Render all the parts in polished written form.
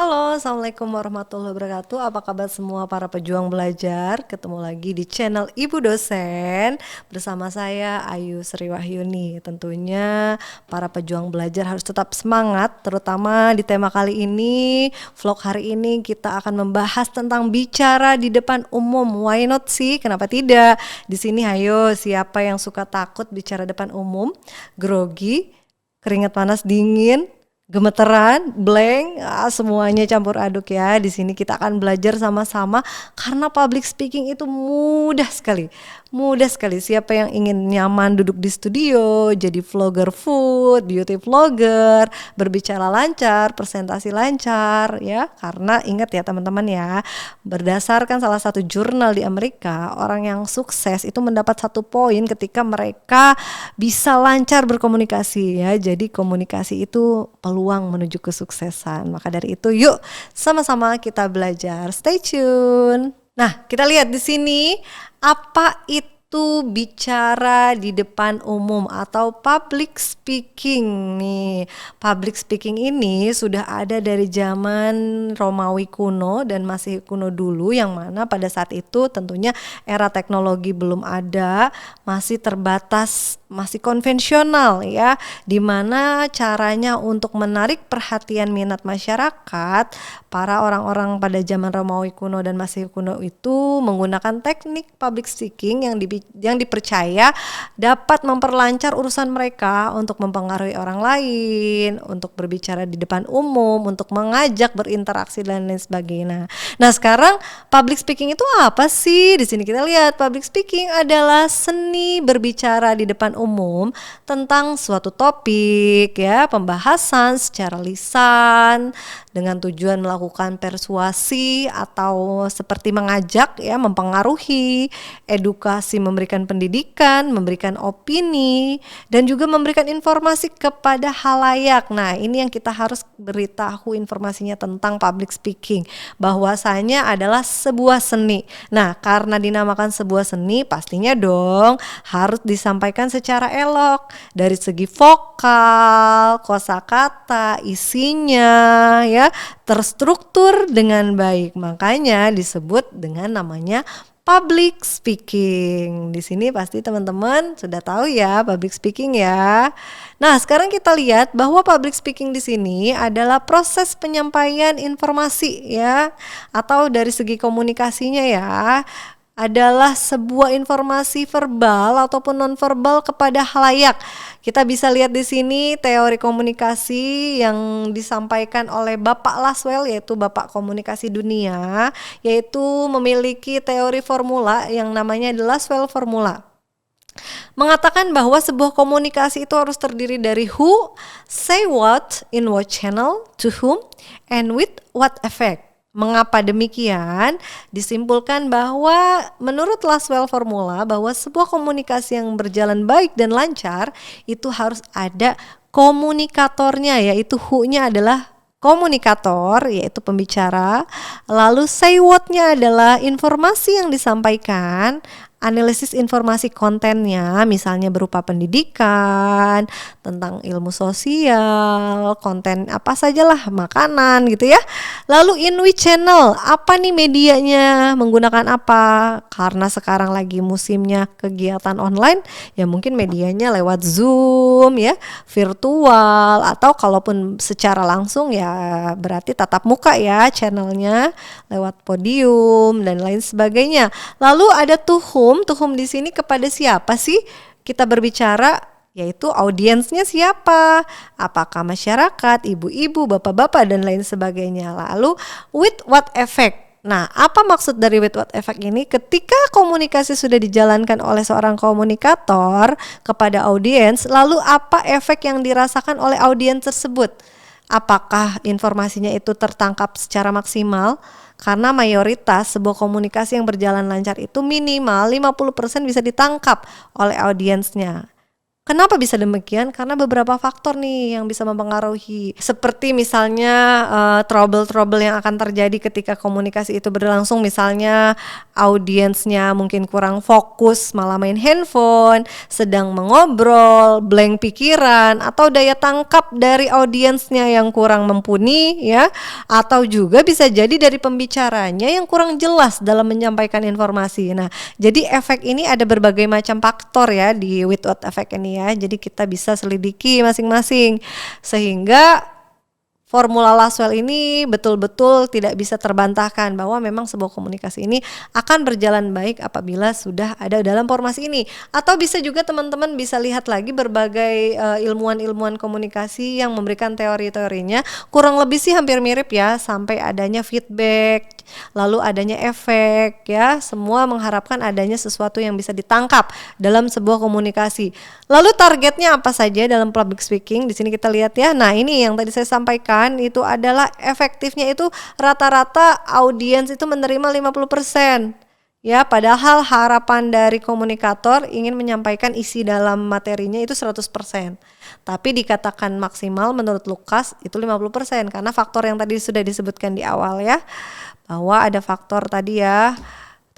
Halo, Assalamualaikum warahmatullahi wabarakatuh. Apa kabar semua para pejuang belajar? Ketemu lagi di channel Ibu Dosen bersama saya Ayu Sri Wahyuni. Tentunya para pejuang belajar harus tetap semangat, terutama di tema kali ini. Vlog hari ini kita akan membahas tentang bicara di depan umum. Why not sih? Kenapa tidak? Di sini ayo, siapa yang suka takut bicara depan umum? Grogi, keringat panas dingin, gemeteran, blank, semuanya campur aduk ya. Di sini kita akan belajar sama-sama karena public speaking itu mudah sekali. Mudah sekali. Siapa yang ingin nyaman duduk di studio, jadi vlogger food, beauty vlogger, berbicara lancar, presentasi lancar ya. Karena ingat ya teman-teman ya, berdasarkan salah satu jurnal di Amerika, orang yang sukses itu mendapat 1 poin ketika mereka bisa lancar berkomunikasi ya. Jadi komunikasi itu peluang menuju kesuksesan. Maka dari itu yuk sama-sama kita belajar. Stay tune. Nah, kita lihat di sini apa itu bicara di depan umum atau public speaking nih. Public speaking ini sudah ada dari zaman Romawi kuno dan Masehi kuno dulu, yang mana pada saat itu tentunya era teknologi belum ada, masih terbatas, masih konvensional ya, dimana caranya untuk menarik perhatian minat masyarakat. Para orang-orang pada zaman Romawi kuno dan Masehi kuno itu menggunakan teknik public speaking yang dipercaya dapat memperlancar urusan mereka untuk mempengaruhi orang lain, untuk berbicara di depan umum, untuk mengajak berinteraksi dan lain sebagainya. Nah, sekarang public speaking itu apa sih? Di sini kita lihat public speaking adalah seni berbicara di depan umum tentang suatu topik ya, pembahasan secara lisan dengan tujuan melakukan persuasi atau seperti mengajak ya, mempengaruhi, edukasi, memberikan pendidikan, memberikan opini, dan juga memberikan informasi kepada halayak. Nah, ini yang kita harus beritahu informasinya tentang public speaking, bahwasanya adalah sebuah seni. Nah, karena dinamakan sebuah seni, pastinya dong harus disampaikan secara elok dari segi vokal, kosakata, isinya ya, terstruktur dengan baik. Makanya disebut dengan namanya public speaking. Di sini pasti teman-teman sudah tahu ya public speaking ya. Nah, sekarang kita lihat bahwa public speaking di sini adalah proses penyampaian informasi ya, atau dari segi komunikasinya ya, adalah sebuah informasi verbal ataupun nonverbal kepada halayak. Kita bisa lihat di sini teori komunikasi yang disampaikan oleh Bapak Laswell, yaitu Bapak Komunikasi Dunia, yaitu memiliki teori formula yang namanya The Laswell Formula. Mengatakan bahwa sebuah komunikasi itu harus terdiri dari who, say what, in what channel, to whom, and with what effect. Mengapa demikian? Disimpulkan bahwa menurut Laswell Formula bahwa sebuah komunikasi yang berjalan baik dan lancar itu harus ada komunikatornya, yaitu who-nya adalah komunikator, yaitu pembicara. Lalu say what-nya adalah informasi yang disampaikan, analisis informasi kontennya, misalnya berupa pendidikan, tentang ilmu sosial, konten apa sajalah, makanan gitu ya. Lalu in which channel, apa nih medianya, menggunakan apa? Karena sekarang lagi musimnya kegiatan online, ya mungkin medianya lewat Zoom ya, virtual, atau kalaupun secara langsung ya berarti tatap muka ya channelnya, lewat podium dan lain sebagainya. Lalu ada to whom di sini kepada siapa sih kita berbicara, yaitu audiensnya siapa, apakah masyarakat, ibu-ibu, bapak-bapak dan lain sebagainya. Lalu with what effect. Nah, apa maksud dari with what effect ini? Ketika komunikasi sudah dijalankan oleh seorang komunikator kepada audiens, lalu apa efek yang dirasakan oleh audiens tersebut? Apakah informasinya itu tertangkap secara maksimal? Karena mayoritas sebuah komunikasi yang berjalan lancar itu minimal 50% bisa ditangkap oleh audiensnya. Kenapa bisa demikian? Karena beberapa faktor nih yang bisa mempengaruhi. Seperti misalnya trouble-trouble yang akan terjadi ketika komunikasi itu berlangsung. Misalnya audiensnya mungkin kurang fokus, malah main handphone, sedang mengobrol, blank pikiran, atau daya tangkap dari audiensnya yang kurang mumpuni ya. Atau juga bisa jadi dari pembicaranya yang kurang jelas dalam menyampaikan informasi. Nah, jadi efek ini ada berbagai macam faktor ya di Whitworth effect ini ya. Jadi kita bisa selidiki masing-masing sehingga formula Laswell ini betul-betul tidak bisa terbantahkan bahwa memang sebuah komunikasi ini akan berjalan baik apabila sudah ada dalam formasi ini. Atau bisa juga teman-teman bisa lihat lagi berbagai ilmuwan-ilmuwan komunikasi yang memberikan teori-teorinya, kurang lebih sih hampir mirip ya, sampai adanya feedback, lalu adanya efek ya, semua mengharapkan adanya sesuatu yang bisa ditangkap dalam sebuah komunikasi. Lalu targetnya apa saja dalam public speaking? Di sini kita lihat ya. Nah, ini yang tadi saya sampaikan itu adalah efektifnya itu rata-rata audiens itu menerima 50%. Ya, padahal harapan dari komunikator ingin menyampaikan isi dalam materinya itu 100%. Tapi dikatakan maksimal menurut Lukas itu 50% karena faktor yang tadi sudah disebutkan di awal ya. Bahwa ada faktor tadi ya,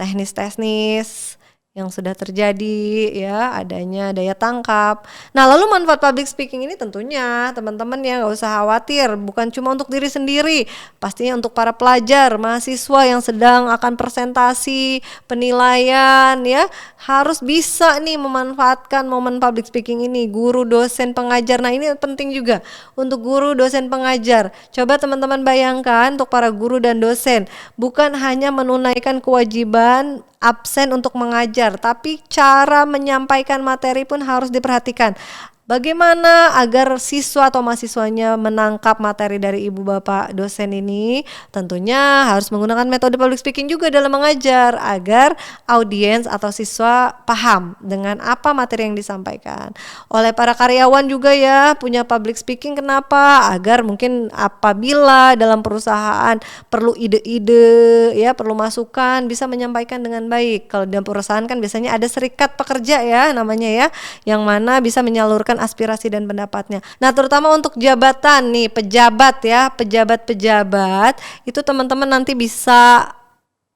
teknis-teknis yang sudah terjadi ya, adanya daya tangkap. Nah, lalu manfaat public speaking ini tentunya teman-teman ya nggak usah khawatir, bukan cuma untuk diri sendiri, pastinya untuk para pelajar, mahasiswa yang sedang akan presentasi, penilaian ya, harus bisa nih memanfaatkan momen public speaking ini. Guru, dosen, pengajar, nah ini penting juga untuk guru, dosen, pengajar. Coba teman-teman bayangkan untuk para guru dan dosen, bukan hanya menunaikan kewajiban absen untuk mengajar, tapi cara menyampaikan materi pun harus diperhatikan. Bagaimana agar siswa atau mahasiswanya menangkap materi dari ibu bapak dosen ini? Tentunya harus menggunakan metode public speaking juga dalam mengajar agar audiens atau siswa paham dengan apa materi yang disampaikan. Oleh para karyawan juga ya punya public speaking, kenapa? Agar mungkin apabila dalam perusahaan perlu ide-ide ya, perlu masukan, bisa menyampaikan dengan baik. Kalau dalam perusahaan kan biasanya ada serikat pekerja ya namanya ya, yang mana bisa menyalurkan aspirasi dan pendapatnya. Nah, terutama untuk jabatan nih, pejabat ya, pejabat-pejabat itu teman-teman nanti bisa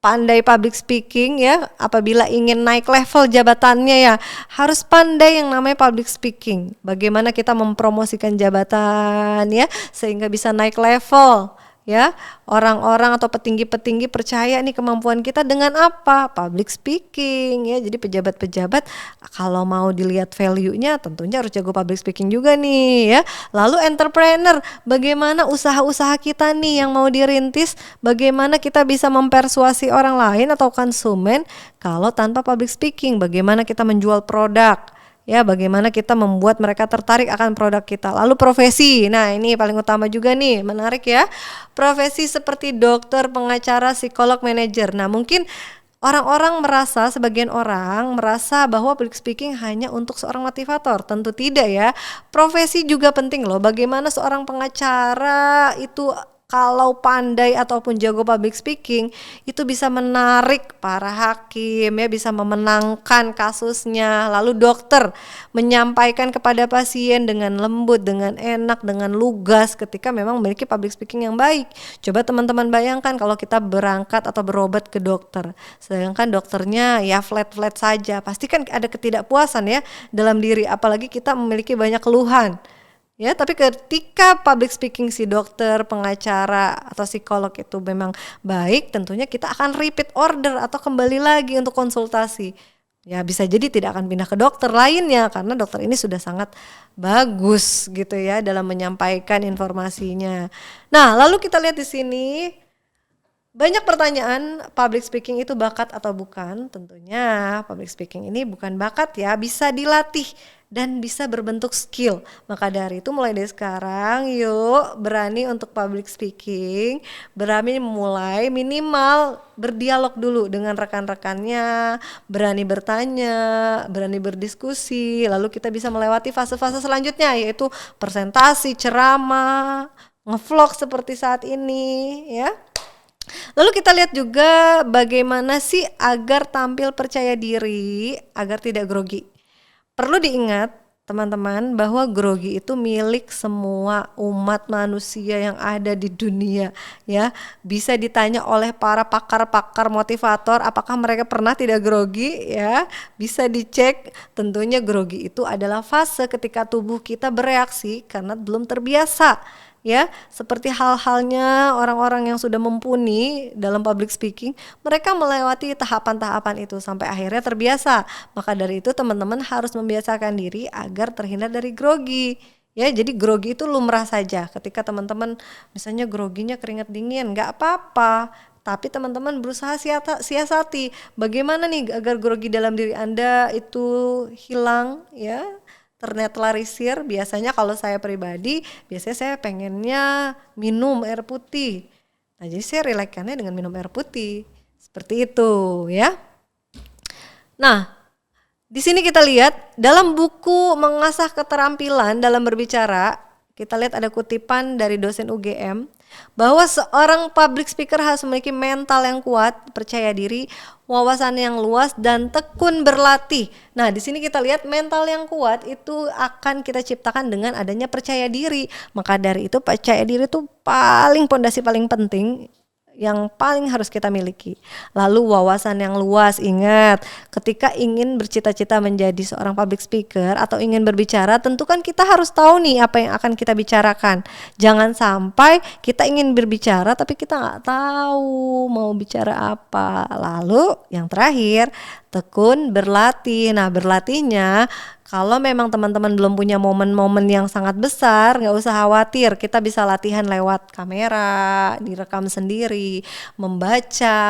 pandai public speaking ya, apabila ingin naik level jabatannya ya, harus pandai yang namanya public speaking. Bagaimana kita mempromosikan jabatan ya, sehingga bisa naik level. Ya, orang-orang atau petinggi-petinggi percaya nih kemampuan kita dengan apa? Public speaking ya. Jadi pejabat-pejabat kalau mau dilihat value-nya tentunya harus jago public speaking juga nih ya. Lalu entrepreneur, bagaimana usaha-usaha kita nih yang mau dirintis, bagaimana kita bisa mempersuasi orang lain atau konsumen kalau tanpa public speaking, bagaimana kita menjual produk. Ya, bagaimana kita membuat mereka tertarik akan produk kita. Lalu profesi, nah ini paling utama juga nih, menarik ya. Profesi seperti dokter, pengacara, psikolog, manajer. Nah mungkin orang-orang merasa, sebagian orang merasa bahwa public speaking hanya untuk seorang motivator. Tentu tidak ya. Profesi juga penting loh. Bagaimana seorang pengacara itu kalau pandai ataupun jago public speaking itu bisa menarik para hakim ya, bisa memenangkan kasusnya. Lalu dokter menyampaikan kepada pasien dengan lembut, dengan enak, dengan lugas ketika memang memiliki public speaking yang baik. Coba teman-teman bayangkan kalau kita berangkat atau berobat ke dokter, sedangkan dokternya ya flat-flat saja, pasti kan ada ketidakpuasan ya dalam diri, apalagi kita memiliki banyak keluhan. Ya, tapi ketika public speaking si dokter, pengacara atau psikolog itu memang baik, tentunya kita akan repeat order atau kembali lagi untuk konsultasi. Ya, bisa jadi tidak akan pindah ke dokter lainnya karena dokter ini sudah sangat bagus gitu ya dalam menyampaikan informasinya. Nah, lalu kita lihat di sini banyak pertanyaan, public speaking itu bakat atau bukan? Tentunya public speaking ini bukan bakat ya, bisa dilatih dan bisa berbentuk skill. Maka dari itu mulai dari sekarang yuk berani untuk public speaking, berani mulai minimal berdialog dulu dengan rekan-rekannya, berani bertanya, berani berdiskusi, lalu kita bisa melewati fase-fase selanjutnya yaitu presentasi, ceramah, ngevlog seperti saat ini ya. Lalu kita lihat juga bagaimana sih agar tampil percaya diri, agar tidak grogi. Perlu diingat teman-teman, bahwa grogi itu milik semua umat manusia yang ada di dunia ya. Bisa ditanya oleh para pakar-pakar motivator apakah mereka pernah tidak grogi ya. Bisa dicek, tentunya grogi itu adalah fase ketika tubuh kita bereaksi karena belum terbiasa ya, seperti hal-halnya orang-orang yang sudah mumpuni dalam public speaking, mereka melewati tahapan-tahapan itu sampai akhirnya terbiasa. Maka dari itu teman-teman harus membiasakan diri agar terhindar dari grogi. Ya, jadi grogi itu lumrah saja. Ketika teman-teman misalnya groginya keringat dingin, nggak apa-apa. Tapi teman-teman berusaha siasati bagaimana nih agar grogi dalam diri Anda itu hilang ya, ternetralisir. Biasanya kalau saya pribadi, biasanya saya pengennya minum air putih. Nah, jadi saya relaxkannya dengan minum air putih. Seperti itu ya. Nah, di sini kita lihat dalam buku Mengasah Keterampilan dalam Berbicara, kita lihat ada kutipan dari dosen UGM bahwa seorang public speaker harus memiliki mental yang kuat, percaya diri, wawasan yang luas, dan tekun berlatih. Nah, di sini kita lihat mental yang kuat itu akan kita ciptakan dengan adanya percaya diri. Maka dari itu percaya diri itu pondasi paling penting yang paling harus kita miliki. Lalu wawasan yang luas, ingat ketika ingin bercita-cita menjadi seorang public speaker atau ingin berbicara, tentu kan kita harus tahu nih apa yang akan kita bicarakan. Jangan sampai kita ingin berbicara tapi kita nggak tahu mau bicara apa. Lalu yang terakhir, tekun berlatih. Nah, berlatihnya kalau memang teman-teman belum punya momen-momen yang sangat besar, nggak usah khawatir. Kita bisa latihan lewat kamera, direkam sendiri, membaca,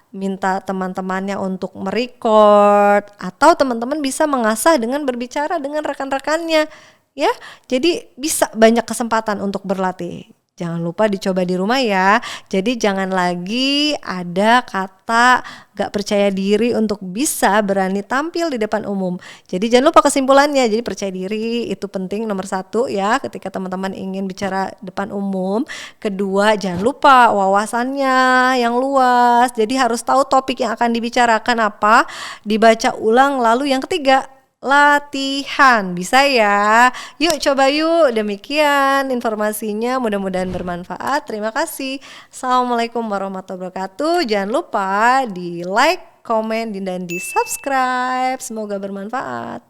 minta teman-temannya untuk merecord, atau teman-teman bisa mengasah dengan berbicara dengan rekan-rekannya. Ya, jadi bisa banyak kesempatan untuk berlatih. Jangan lupa dicoba di rumah ya. Jadi jangan lagi ada kata gak percaya diri untuk bisa berani tampil di depan umum. Jadi jangan lupa kesimpulannya. Jadi percaya diri itu penting nomor 1 ya ketika teman-teman ingin bicara depan umum. Kedua, jangan lupa wawasannya yang luas. Jadi harus tahu topik yang akan dibicarakan apa, dibaca ulang. Lalu yang ketiga, latihan. Bisa ya. Yuk coba yuk. Demikian informasinya, mudah-mudahan bermanfaat. Terima kasih. Assalamualaikum warahmatullahi wabarakatuh. Jangan lupa di like, komen, dan di subscribe. Semoga bermanfaat.